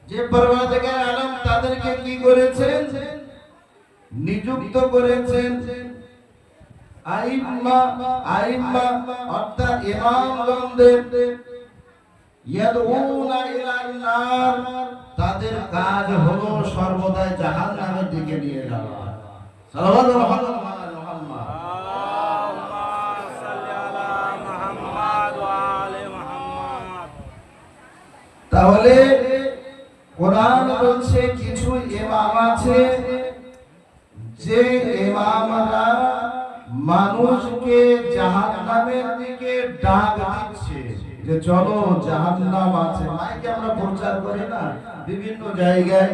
যে পরওয়ারদিগার আলম তাদেরকে কি করেছেন? নিযুক্ত করেছেন আইম্মা অর্থাৎ ইমামগণদের। ইয়াদউনা ইলান নার, তাদের কাজ হলো সর্বদা জাহান্নামের দিকে নিয়ে যাওয়া। সাল্লাল্লাহু আলাইহি মুহাম্মদ। আল্লাহুম্মা সাল্লি আলা মুহাম্মাদ ওয়া আলি মুহাম্মাদ। তাহলে কোরআন বলছে কিছু ইমাম আছে যে ইমামরা মানুষকে জাহান্নামের দিকে ডাক দিচ্ছে, যে চলো জাহান্নাম আছে। মাইকে আমরা প্রচার করি না বিভিন্ন জায়গায়,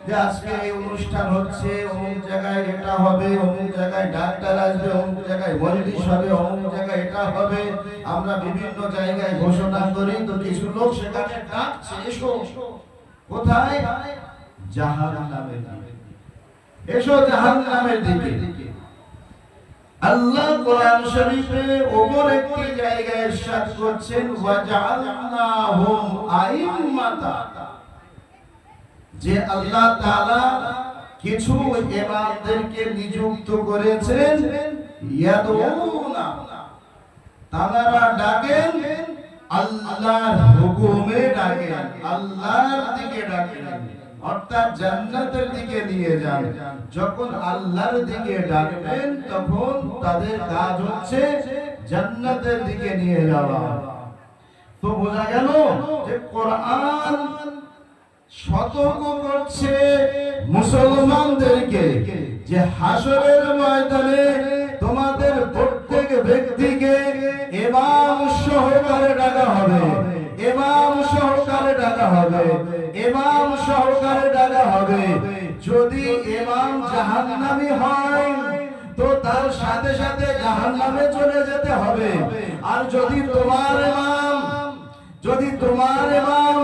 যে আজকে এই অনুষ্ঠান হচ্ছে, অমুক জায়গায় এটা হবে, অমুক জায়গায় ডাক্তার আসবে, অমুক জায়গায় মজলিস হবে, অমুক জায়গায় এটা হবে। আমরা বিভিন্ন জায়গায় ঘোষণা করি, তো কিছু লোক সেখানে ডাকছে, এসো কোথায়? জাহান্নামের দিকে, এসো জাহান্নামের দিকে। আল্লাহ কোরআন শরীফে ওপর একটি জায়গায় ইরশাদ করছেন ওয়াজআলনাহুম আইম্মাতা, যে আল্লাহ তাআলা কিছু ইমামদেরকে নিযুক্ত করেছেন ইয়াদউনা, তারা ডাকেন আল্লাহর হুকুমে ডাকেন, আল্লাহর দিকে ডাকেন, অর্থাৎ জান্নাতের দিকে নিয়ে যান। যখন আল্লাহর দিকে ডাকবেন তখন তাদের কাজ হচ্ছে জান্নাতের দিকে নিয়ে যাওয়া। তো বোঝা গেল যে কোরআন সতর্ক করছে মুসলমানদেরকে যে হাসরের ময়দানে তোমাদের প্রত্যেক ব্যক্তিকে ইমাম সহকারে ডাকা হবে, ইমাম সহকারে ডাকা হবে, ইমাম সহকারে ডাকা হবে। যদি ইমাম জাহান্নামী হয় তো তার সাথে সাথে জাহান্নামে চলে যেতে হবে। আর যদি তোমার ইমাম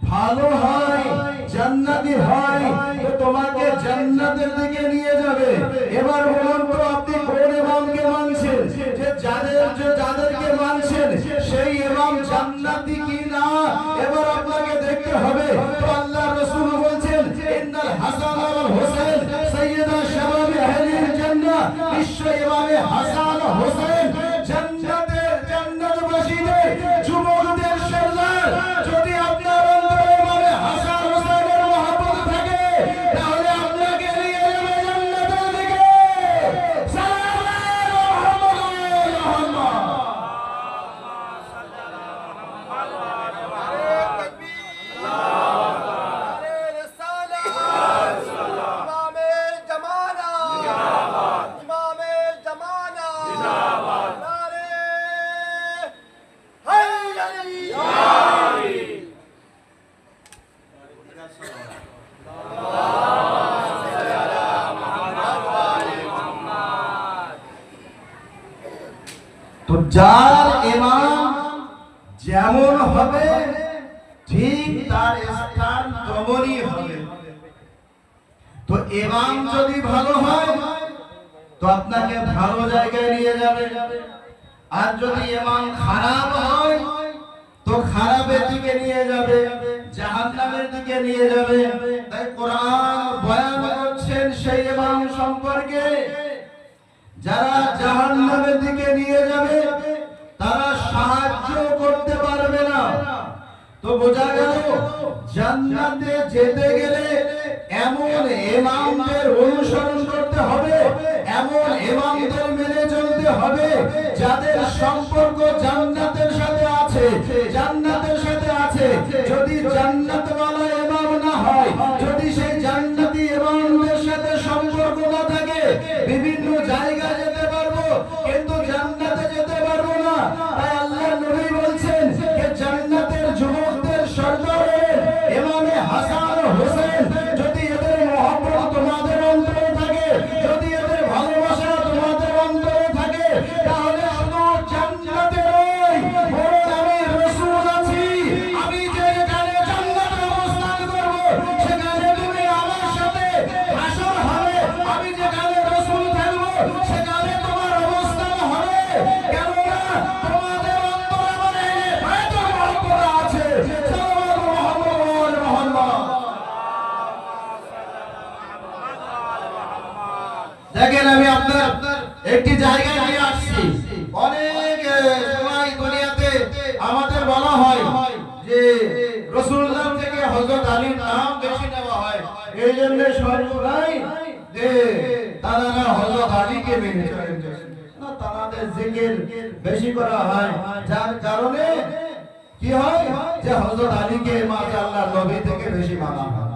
ভালো হয়, জান্নাতি হয়, তো তোমাকে জান্নাতের দিকে নিয়ে যাবে। এবার বলুন তো আপনি কোন ইমামকে মানছেন? যে যাদেরকে মানছেন সেই ইমাম জান্নাতি কি না, এবার আপনাকে দেখতে হবে। তো আল্লাহ রাসূল বলেন ইন্নাল হাসান ওয়াল হুসাইন সাইয়্যিদা শাবাবি আহলিল জান্নাহ, নিশ্চয় ইমামে হাসান ও হুসাইন জান্নাতবাসীদের যুবকদের সরদার। যদি আপনার অন্তরে ইমামে হাসান হুসাইনের মহব্বত থাকে তাহলে আপনাকে নিয়ে যাবে জান্নাতের দিকে। সাল্লাল্লাহু আলাইহি মুহাম্মদ। তো যার ইমাম যেমন হবে ঠিক তার স্থান তেমনই হবে। তো ইমাম যদি ভালো হয় তো আপনাকে ভালো জায়গায় নিয়ে যাবে, আর যদি ইমাম খারাপ হয় তো খারাপের দিকে নিয়ে যাবে, জাহান্নামের দিকে নিয়ে যাবে। তাই কোরআন বয়ান করছেন সেই ইমাম সম্পর্কে যারা জাহান্নামের দিকে নিয়ে যাবে তারা সাহায্য করতে পারবে না। তো বোঝা গেল জান্নাতে যেতে গেলে এমন ইমামদের অনুসরণ করতে হবে, এমন ইমামদের মেনে চলতে হবে যাদের সম্পর্ক জান্নাতের সাথে আছে, জান্নাতের সাথে আছে। যদি জান্নাতওয়ালা ইমাম না হয়, যদি সেই জান্নাতি ইমামদের সাথে সম্পর্ক না থাকে, বিভিন্ন জায়গায় যেতে পারবো কিন্তু জান্নাতে যেতে পারবো না। তাই আল্লাহর নবী বলছেন যে জান্নাতের যুবকদের সরদার ইমামে হাসান ও হুসাইন, যদি এদের মহব্বত তোমাদের অন্তরে থাকে, যদি এদের ভালোবাসা তোমাদের অন্তরে থাকে, তাহলে শুধু জান্নাতে নয়, বরং আমি রাসূল আছি, আমি যে এখানে জান্নাতে একটি জায়গায় নিয়ে আসছি। অনেক সময় দুনিয়াতে আমাদের বলা হয় যে রাসূলুল্লাহ থেকে হযরত আলীর নাম বেশি নেওয়া হয়, এই জন্য সর্বদাই যে তারা হযরত আলীকে মেনে চলেন না, তাদের জিকির বেশি করা হয়, যার কারণে কি হয় যে হযরত আলীকে মাশাআল্লাহ নবী থেকে বেশি মানা হয়।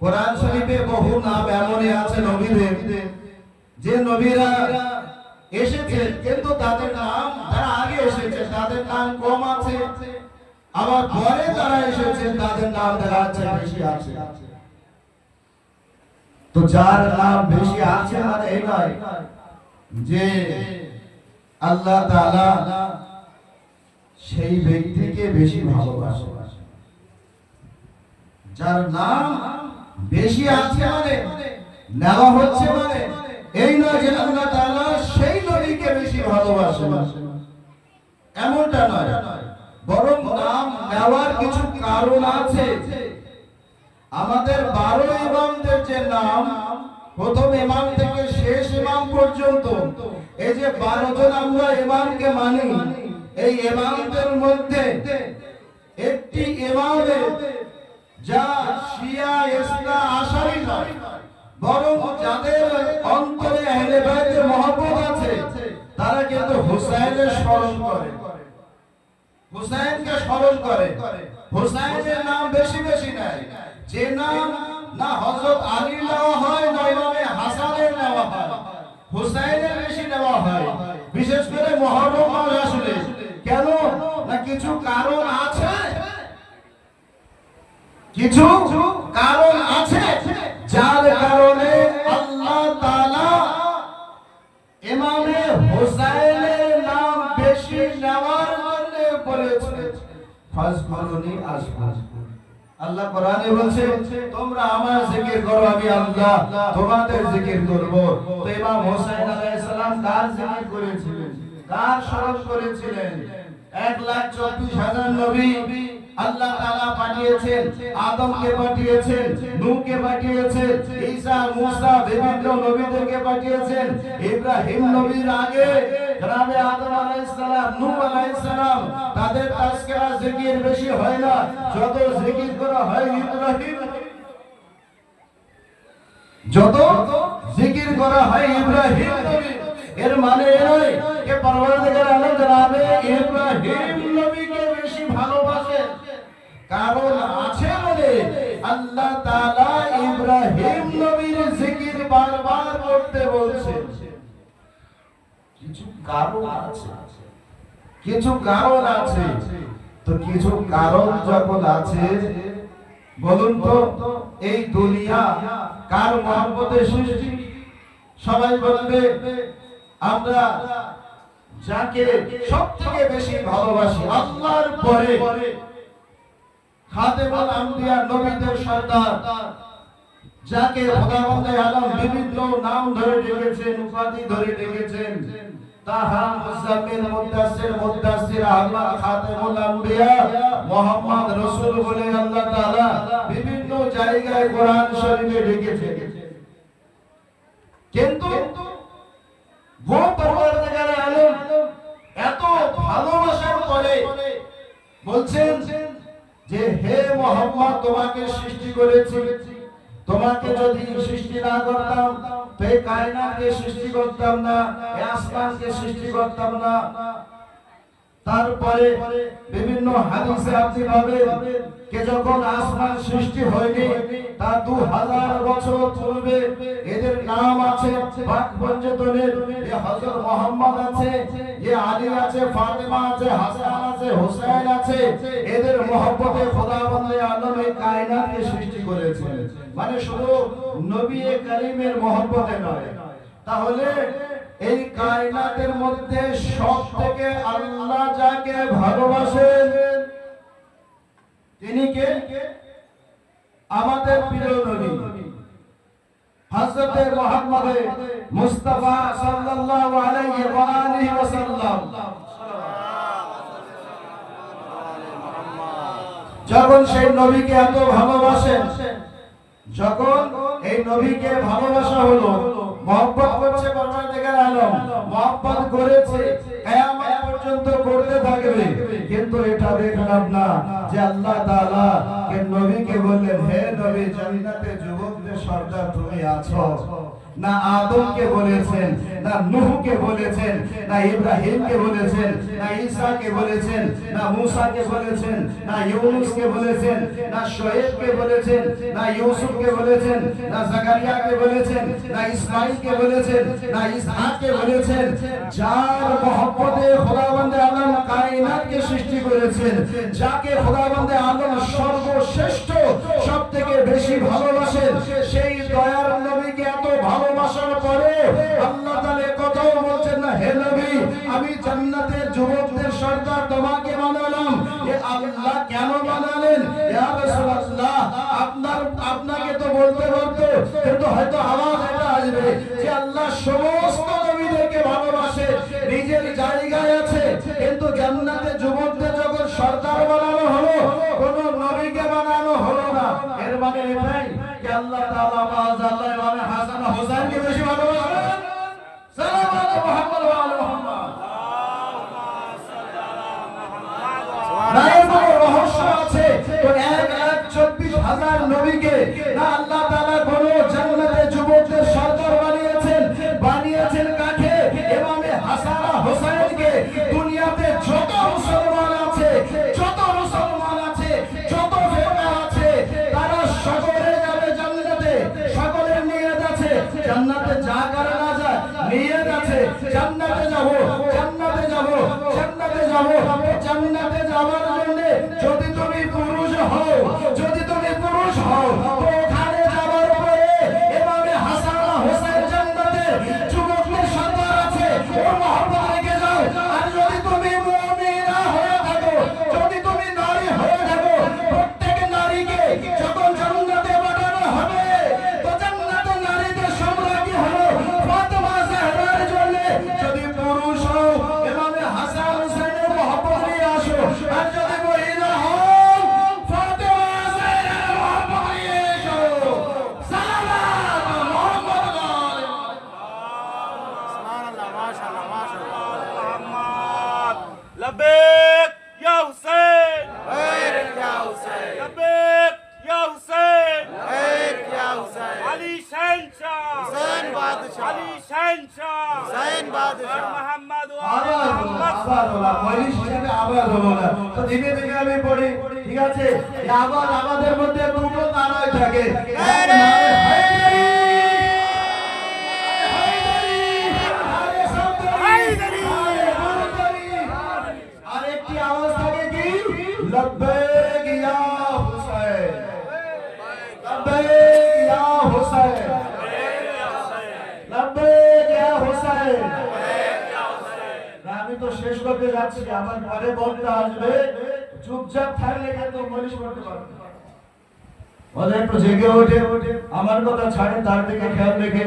কোরআন শরীফে বহু নাম এমনই আছে নবীদের, যে নবীরা এসেছে কিন্তু তাদের নাম, যারা আগে এসেছে তাদের নাম কম আছে, আবার পরে যারা এসেছে তাদের নাম দেখা যাচ্ছে বেশি আছে। তো যার নাম বেশি আছে মানে এই নয় যে আল্লাহ তাআলা সেই ব্যক্তিকে বেশি ভালোবাসে। যার নাম বেশি আছে মানে নেওয়া হচ্ছে মানে এই নয় যে আল্লাহ তাআলা সেই নবীকে বেশি ভালোবাসে, এমনটা নয়, বরং নাম নেওয়ার কিছু কারণ আছে। আমাদের 12 ইমামদের যে নাম, প্রথম ইমাম থেকে শেষ ইমাম পর্যন্ত, এই যে 12 জন আমরা ইমামকে মানি, এই ইমামদের মধ্যে একটি ইমামের যা শিয়া ইসনা আশারি নয়, বরং যাদের অন্তরে আহলে বাইতের মহব্বত আছে, তারা কিন্তু হুসাইনের স্মরণ করে, হুসাইনকে স্মরণ করে। হুসাইনের নাম বেশি বেশি নাই, যে নাম না হযরত আলীর নেওয়া হয় না ইমামে হাসানের নেওয়া হয়, হুসাইনের বেশি নেওয়া হয়, বিশেষ করে মুহররম মাস আসলে। কেন না কিছু কারণ আছে, কিছু কারণ আছে, যার কারণে আল্লাহ তাআলা ইমামে হুসাইনের নাম বেশি নেওয়ার জন্য বলেছেন ফাজকুরুনি আযকুরকুম। আল্লাহ কোরআনে বলছে তোমরা আমার জিকির করো, আমি আল্লাহ তোমাদের জিকির করব। তো ইমাম হুসাইন আলাইহিস সালাম কার জিকির করেছিলেন, কার স্মরণ করেছিলেন? 1,24,000 নবী আল্লাহ তাআলা পাঠিয়েছেন, আদমকে পাঠিয়েছেন, নূহকে পাঠিয়েছেন, ঈসা মুসা বিভিন্ন নবীদেরকে পাঠিয়েছেন। ইব্রাহিম নবীর আগে জনাবে আদম আলাইহিস সালাম, নূহ আলাইহিস সালাম, তাদের তাজকিরা জিকির বেশি হয় না, যত জিকির করা হয় ইব্রাহিম, যত জিকির করা হয় ইব্রাহিম নবী। এর মানে এই নয় যে পরওয়ারদিগার আলম জনাবে ইব্রাহিম নবীকে বেশি ভালোবাসেন, কারণ আছে বলে আল্লাহ তাআলা ইব্রাহিম নবীর জিকির বারবার করতে বলছেন। কিছু কারণ আছে, কিছু কারণ আছে। তো কিছু কারণ যখন আছে, বলুন তো এই দুনিয়া কার মহব্বতে সৃষ্টি? সবাই বলবে আমরা যাকে সবথেকে বেশি ভালোবাসি, আল্লাহর পরে খাতেমুল আম্বিয়া, নবীদের সর্দার, যাকে খোদাবন্দে আলম বিভিন্ন নাম ধরে ডেকেছেন, উপাধি ধরে ডেকেছেন, তাহা মুজাম্মিল, মুদাসসির, মুদাসসির আহমদ, খাতেমুল আম্বিয়া, মুহাম্মদ রাসূল বলে আল্লাহ তাআলা বিভিন্ন জায়গায় কোরআন শরীফে ডেকেছেন। কিন্তু वो परवरदिগার আলম এত ভালোবাসার পরে বলছেন যে হে মুহাম্মদ, তোমাকে সৃষ্টি করেছি, তোমাকে যদি সৃষ্টি না করতাম তো এই কায়নাতকে সৃষ্টি করতাম না, এই আসমানকে সৃষ্টি করতাম না। তারপরে বিভিন্ন হাদিসে আপনি পাবেন যে যখন আসমান সৃষ্টি হয়নি তার 2000 বছর পূর্বে এদের নাম আছে পাক পঞ্চতনের, যে হযরত মুহাম্মদ আছে, যে আলী আছে, ফাতেমা আছে, হাসান আছে, হুসাইন আছে, এদের মহব্বতে খোদাবন্দে আলম এই কায়নাতকে সৃষ্টি করেছেন। মানে শুধু নবী করিমের মহব্বতে নয়। তাহলে এই কায়নাতের মধ্যে সবথেকে আল্লাহ যাকে ভালোবাসেন তিনি কে? আমাদের প্রিয় নবী হযরত মুহাম্মদ মুস্তাফা সাল্লাল্লাহু আলাইহি ওয়া আলিহি ওয়াসাল্লাম। যখন সেই নবীকে এত ভালোবাসেন, যখন এই নবীকে ভালোবাসা হলো, মহব্বত করছে পরওয়ারদিগার আলম, মহব্বত করেছে, কিয়ামত পর্যন্ত করতে থাকবে। কিন্তু এটা দেখলাম না যে আল্লাহ তাআলা কে নবীকে বললেন, হে নবী, জান্নাতে যুবকদের সর্দার তুমি আছো। না আদমকে বলেছেন, না নূহকে বলেছেন, না ইব্রাহিমকে বলেছেন, না ঈসাকে বলেছেন, না মুসাকে বলেছেন, না ইউনূসকে বলেছেন, না শোয়েবকে বলেছেন, না ইউসুফকে বলেছেন, না জাকারিয়াকে বলেছেন, না ইসমাঈলকে বলেছেন, না ইসহাককে বলেছেন। যার মহব্বতে খোদাবন্দে আলম কায়নাতকে সৃষ্টি করেছেন, যাকে খোদাবন্দে আলম সর্বশ্রেষ্ঠ সবথেকে বেশি ভালোবাসেন, সেই দয়ার নবীকে এত ভালোবাসার পরে আল্লাহ তাআলা কথাও বলছেন না, হে নবী, আমি জান্নাতের যুবকদের সর্দার তোমাকে বানালাম। এ আল্লাহ কেন বানালেন? ইয়া রাসূলুল্লাহ, আপনাকে তো বলতে বলতে কিন্তু হয়তো আওয়াজ এটা আসবে যে আল্লাহ সমস্ত নবীদেরকে ভালোবাসে, নিজের জায়গায় আছে, কিন্তু জান্নাতে যুবকদের যখন সর্দার বানানো হলো, কোন নবীকে বানানো হলো না। এর মানে এটাই যে আল্লাহ তাআলা মাআযাল্লাহ মানে হাসান হোসেনকে বেশি ভালোবাসেন। সালাম আলা মুহাম্মদ ওয়া আলা মুহাম্মদ। রহস্য আছে তো 1,24,000 নবীকে না আল্লাহ তাআলা কোন জান্নাতে যুবকদের সর্দার বানিয়েছেন কাকে? ইমামে হাসান হোসেনকে। দুনিয়াতে যত মুসলমান আছে, যত ফেরকা আছে, তারা সকলে যাবে জান্নাতে, সকলের নিয়ত আছে জান্নাতে, যা করে না যায় নিয়ত আছে জান্নাতে যাব। জান্নাতে যাওয়ার জন্য যদি তুমি পুরুষ হও, তো ওখানে যাওয়ার পরে ইমামে হাসান হোসেন জান্নাতে যুবকদের সর্দার আছে, ওর মহব্বত রেখে যাও। আর যদি তুমি মুমিনা হয়ে থাকো, যদি তুমি নারী হয়ে থাকো, প্রত্যেক নারীকে যখন জান্নাতে পাঠানো হবে, তো জান্নাতে নারীদের সম্রাজ্ঞী হলো ফাতেমা জাহরার জন্য। যদি পুরুষ হও, ইমামে হাসান হোসেনের মহব্বত নিয়ে আসো। আর যদি মহিলা হও, ফাতেমা জাহরার মহব্বত নিয়ে এসো। সালাম মুহাম্মদ সুবহানাল্লাহ, মাশাআল্লাহ, মাশাআল্লাহ। মুহাম্মদ লব্বেক ইয়া হুসাইন, লব্বেক ইয়া হুসাইন, লব্বেক ইয়া হুসাইন, লব্বেক ইয়া হুসাইন। আলী শাহনশাহ, হুসাইন বাদশাহ, আলী শাহনশাহ, হুসাইন বাদশাহ। মুহাম্মদ ওয়া আলী মুহাম্মদ। আবার হলো মজলিস হিসেবে আবার হলো না। তো ধীরে ধীরে আমি পড়ি, ঠিক আছে? আবার আমাদের মধ্যে দুটো নারায় থাকে, এক নারায় আরেকটি আওয়াজ থাকে কি? লব্বেক ইয়া হুসাইন, লব্বেক ইয়া হুসাইন, লব্বেক ইয়া হুসাইন। আমি তো শেষ করতে যাচ্ছি, আমার পরে বলতে আসবে, চুপচাপ থাকলে কিন্তু মলিশ করতে পারবে না। ওদের একটু জেগে ওঠে, আমার কথা ছাড়ে, তার দিকে খেয়াল রেখে।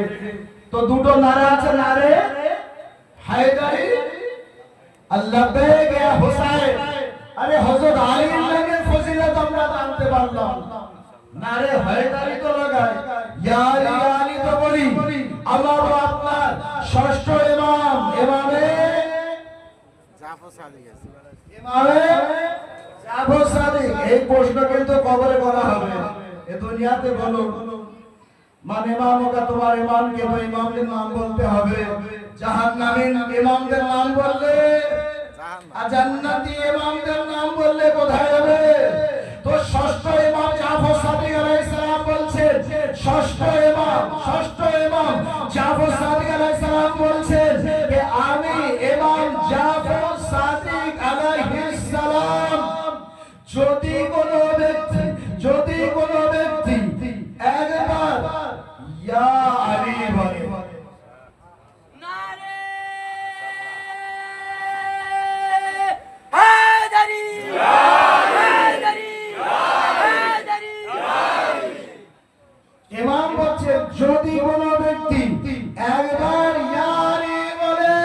তো দুটো নারা আছে, নারে হায়দারি লব্বেক ইয়া হুসাইন। আরে হযরত আলীর নামে ফজিলত আমরা জানতে পারলাম, নারে হায়দারি তো লাগায়, ইয়া আলী তো বলি। আমার ও আপনার ষষ্ঠ ইমাম, ইমামে জাফর সাদিক। এই প্রশ্ন কিন্তু কবরে করা হবে। এ দুনিয়াতে বলো মান ইমামকা, তোমার ইমামকে তো ইমামদের নাম বলতে হবে। জাহান্নামীর ইমামদের নাম বললে আর জান্নাতি ইমামদের নাম বললে কোথায় হবে? তো ষষ্ঠ ইমাম জাফর সাদিক আলাইহিস সালাম বলছেন, ষষ্ঠ ইমাম জাফর সাদিক আলাইহিস সালাম বলছেন যে আমি ইমাম জাফর সাদিক আলাইহিস সালাম যদি কোনো ব্যক্তি একবার ইয়া আলী বলে, নারে হায়দারি, হায়দারি, হায়দারি। ইমাম বলছে যদি কোনো ব্যক্তি একবার ইয়া আলী বলে,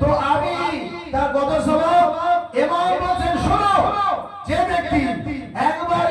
তো আমি তার কত সওয়াব? ইমাম বলছেন শোনো, যে ব্যক্তি একবার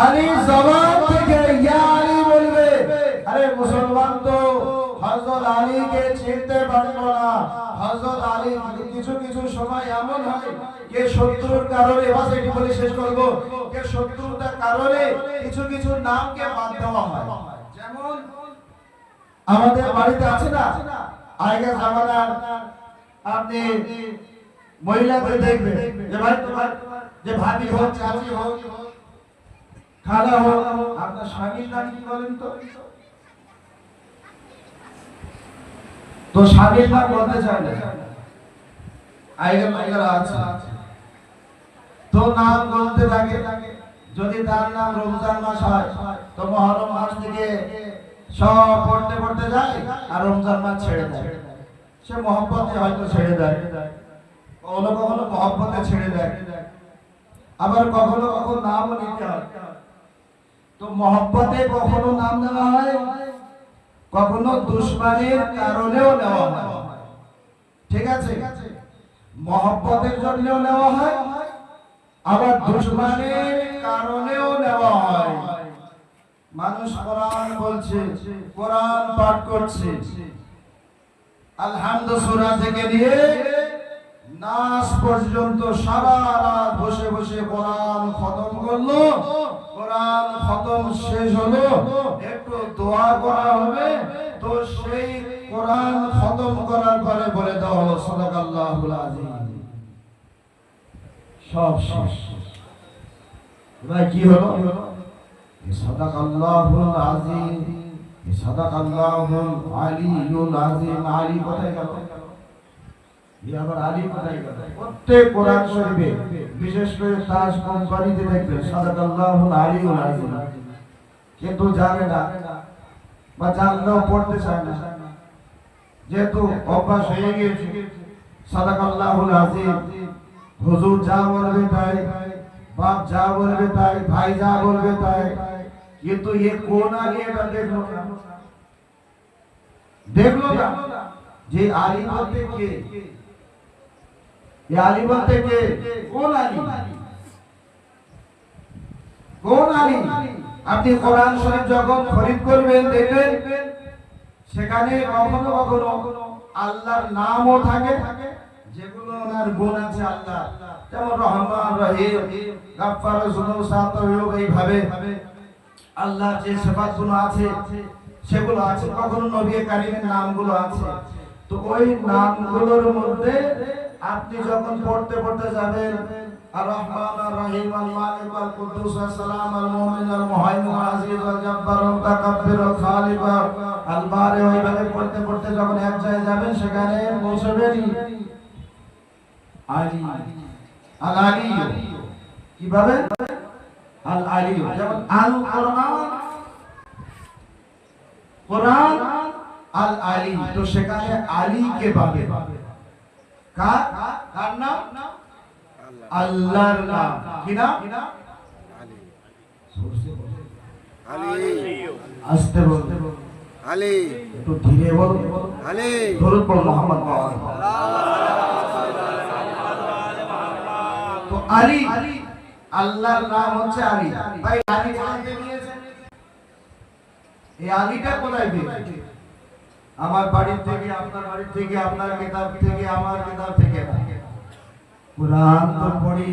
খালি জবান থেকে ইয়া আলী বলবে। আরে মুসলমান তো হযরত আলীকে চিনতে পারলো না। হযরত আলী কিছু কিছু সময় এমন হয় যে শত্রুর কারণে, বাস এটি বলে শেষ করব, যে শত্রুতার কারণে কিছু কিছু নামকে বাদ দেওয়া হয়। যেমন আমাদের বাড়িতে আছে না আগের জামানার, আপনি মহিলাদের দেখবেন যে ভাই তোমার যে ভাবি হোক, চাচি হোক, খালা হোক, আপনার স্বামীর নাম কি বলেন তো? তো স্বামীর নাম বলতে চায় না, আগের মহিলারা আছে, তো নাম বলতে থাকে। যদি তার নাম রমজান মাস হয় তো মুহররম মাস থেকে সব পড়তে পড়তে যায় আর রমজান মাস ছেড়ে দেয়। সে মহব্বতে হয়তো ছেড়ে দেয়, কখনো কখনো মহব্বতে ছেড়ে দেয়, আবার কখনো কখনো নামও নিতে হয়। তো মহব্বতে কখনো নাম নেওয়া হয়, কখনো দুশমনের কারণেও নেওয়া হয়। ঠিক আছে, মহব্বতের জন্যও নেওয়া হয়, আবার দুশমনের কারণেও নেওয়া হয়। মানুষ কোরআন বলছে, কোরআন পাঠ করছে, আলহামদু সূরা থেকে নিয়ে নাস পর্যন্ত সারা রাত বসে বসে কোরআন খতম করলো। কোরআন খতম শেষ হলো, একটু দোয়া করা হবে, তো সেই কোরআন খতম করার পরে বলে দেওয়া হলো সাদাকাল্লাহুল আযীম। সব শেষ। এবার কি হলো? সাদাকাল্লাহুল আযীম, সাদাকাল্লাহুল আলিয়্যুল আযীম। আলী কোথায় গেল? আবার আলী কোথায় গেল? প্রত্যেক কোরআন শরীফে, বিশেষ করে তাজ কোম্পানিতে দেখবেন সাদাকাল্লাহুল আলিয়্যুল আযীম, কিন্তু জানে না বা জানলেও পড়তে চায় না, যেহেতু অভ্যাস হয়ে গিয়েছে। সাদাকাল্লাহুল আযীম, হুজুর যা বলবে তাই, বাপ যা বলবে তাই, ভাই যা বলবে তাই, কিন্তু এ কোন আলী এটা দেখলো না, দেখলো না যে আলী বলতে কে, এ আলী বলতে কে, কোন আলী, কোন আলী? আপনি কোরআন শরীফ যখন খরিদ করবেন দেখবেন সেখানে কখনো কখনো আল্লাহর নামও থাকে, যেগুলো ওনার গুণ আছে আল্লাহ, যেমন রহমান, রহিম, গাফফার, যুনুব, সাত্তার, এইভাবে আল্লাহর যে সিফাতগুলো আছে সেগুলো আছে। কখনো নবী কারীমের নামগুলো আছে। তো ওই নামগুলোর মধ্যে আপনি যখন পড়তে পড়তে যাবেন আর রহমান, আর রহিম, আল মালিক, আল কুদ্দুস, আস সালাম, আল মুমিন, আল মুহাইমিন, আল আজিজ, আল জব্বার, আল মুতাকাব্বির, আল খালিক, আল বারি, ওইভাবে পড়তে পড়তে যখন এক জায়গায় যাবেন সেখানে পৌঁছবেন আলী, আল আলী। কিভাবে? আল আলী। যেমন আল কোরআন, কোরআন আল আলী, তো সেখানে আলী কে পাবে? কার নাম? আল্লাহর নাম। কি নাম? আলী। আস্তে বলতে, আলী। একটু ধীরে বলো, আলী। দরুদ পড়ো মুহাম্মদ। তো আলী, আল্লাহর নাম হচ্ছে আলী। ভাই আলী জানতে নিয়েছেন, এই আলীটা কোথায় পেয়েছে? আমার বাড়ি থেকে, আপনার বাড়ি থেকে, আপনার কিতাব থেকে, আমার কিতাব থেকে না। কুরআন তো পড়ি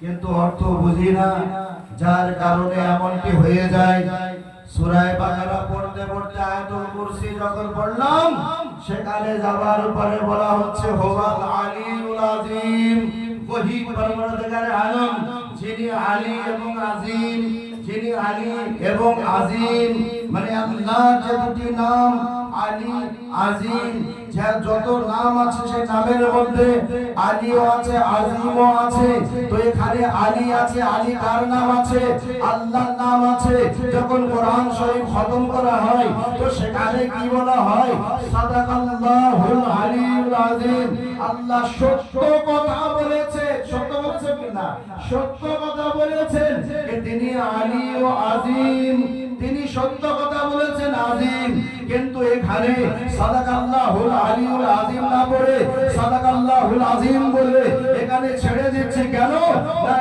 কিন্তু অর্থ বুঝি না, যার কারণে এমনটি হয়ে যায়। সূরা বাকারা পড়তে পড়তে আয়াতুল কুরসি যখন পড়লাম সেখানে যাবার পরে বলা হচ্ছে হুয়াল আলিউল আযীম, ওহি পরওয়ারদিগারে আলম, যিনি আলী এবং আযীম, যিনি আলী এবং আযীম, মানে আল্লাহ যে দুটি নাম আলী, আযীম, যে যত নাম আছে সেই নামের মধ্যে আলীও আছে, আযীমও আছে। তো এখানে আলী আছে, আলী কার নাম আছে? আল্লাহর নাম আছে। যখন কোরআন শরীফ খতম করা হয় তো সেখানে কি বলা হয়? সাদাকাল্লাহুল আলিয়্যুল আযীম। আল্লাহ সত্য কথা বলেছে, সত্য বলেছেন কিনা? সত্য কথা বলেছেন যে তিনি আলী ও আযীম, তিনি সত্য কথা বলেছেন, আযীম। কিন্তু এখানে সাদাকাল্লাহুল আলিয়্যুল আযীম না পড়ে সাদাকাল্লাহুল আযীম বলে এখানে ছেড়ে দিচ্ছে কেন? না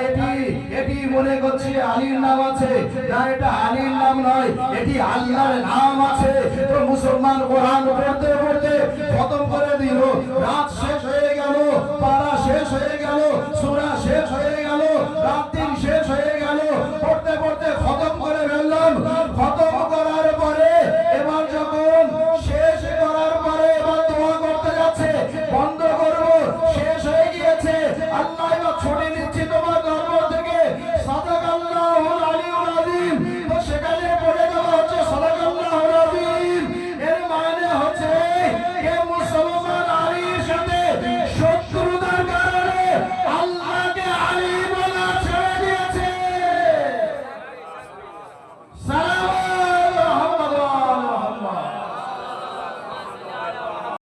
এটি মনে মনে করছি আলীর নাম আছে, না এটা আলীর নাম নয়, এটি আল্লাহর নাম আছে। তো মুসলমান কোরআন পড়তে পড়তে খতম করে দিল, রাত শেষ হয়ে গেল, পারা শেষ হয়ে গেল, সূরা শেষ হয়ে